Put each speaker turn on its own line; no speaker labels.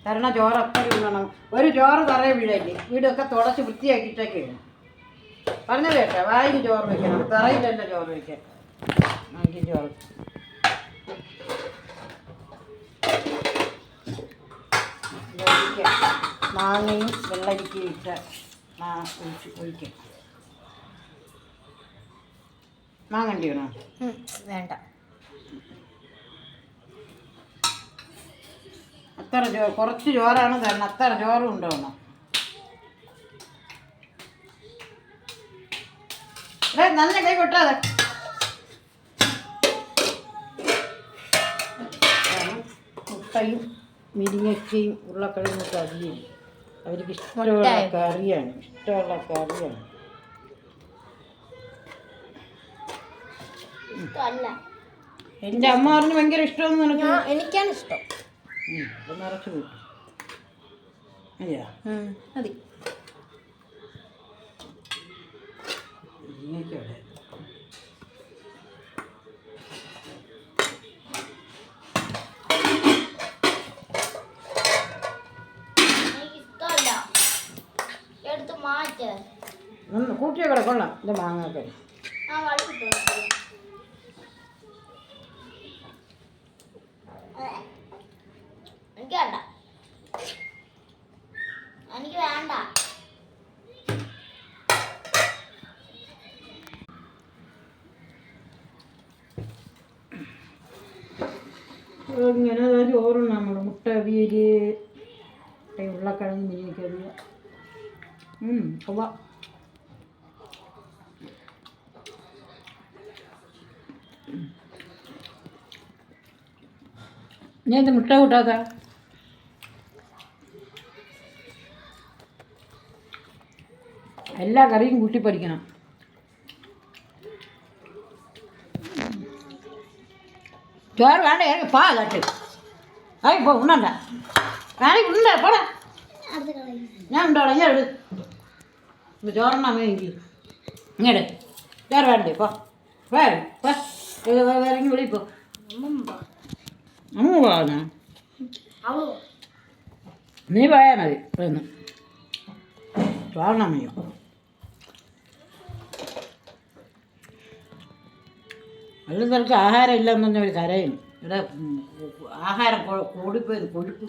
തരണ ചോറൊക്കെ തിന്നണം. ഒരു ചോറ് തറയെ വീഴല്ലേ, വീടൊക്കെ തുടച്ച് വൃത്തിയാക്കിയിട്ടൊക്കെ വേണം. പറഞ്ഞത് കേട്ടോ, വായിക്ക് ചോറ് വയ്ക്കണം, തറയിലല്ല ചോറ് വയ്ക്കാൻ. വായിക്ക് ചോറ് ഒഴിക്കാം. മാങ്ങയും വെള്ളരിക്കയും ഇട്ട് ഒഴിക്കാം. മാങ്ങണ്ടി വേണോ?
വേണ്ട.
അത്ര കുറച്ച് ചോറാണ് തരണം, അത്ര ചോറും ഉണ്ടോന്നോ? നല്ല കൈ കൊട്ടാതെ. മുട്ടയും മിരിങ്ങയ്ക്കയും ഉരുളക്കിഴങ്ങൊക്കെ അരിയും അവർക്ക് ഇഷ്ടമുള്ള കറിയാണ്. എൻ്റെ അമ്മ പറഞ്ഞ് ഭയങ്കര ഇഷ്ടമെന്ന് നിനക്ക്?
എനിക്കാണ് ഇഷ്ടം.
നിറച്ച് കൂട്ടും. അതെയാ
മതി.
കൂട്ടിയ കൂടെ കൊള്ളാം. ഇത് മാങ്ങാക്കറി
എനിക്ക് വേണ്ട.
ഇങ്ങനെ ചോറും നമ്മൾ മുട്ട അവിയല്, ഉരുളക്കിഴങ്ങ് മിനിക്കറി. കൊള്ളാം. ഞാൻ ഇത് മുട്ട കൂട്ടാത്ത എല്ലാ കറിയും കൂട്ടി പഠിക്കണം. ചോറ് വേണ്ട, ഇറങ്ങി പാ തട്ട്. ആയി പോ, ഉണ്ണണ്ട. കാര്യം ഉണ്ട പോടാ. ഞാൻ ഉണ്ടോളാം. ഞാൻ എടു ചോറെണ്ണ എനിക്ക് ഇങ്ങോട്ട് ചോറ് വേണ്ടേ? പോ ഇറങ്ങി വിളിപ്പോ. അമ്മ പോകാനാ? നീ പോയാൽ മതി. ഒന്ന് ചോറണമയോ? എല്ലാ സ്ഥലത്ത് ആഹാരം ഇല്ലെന്ന് പറഞ്ഞ ഒരു കരയും. ഇവിടെ ആഹാരം കൂടിപ്പോയത് കൊഴുപ്പ്.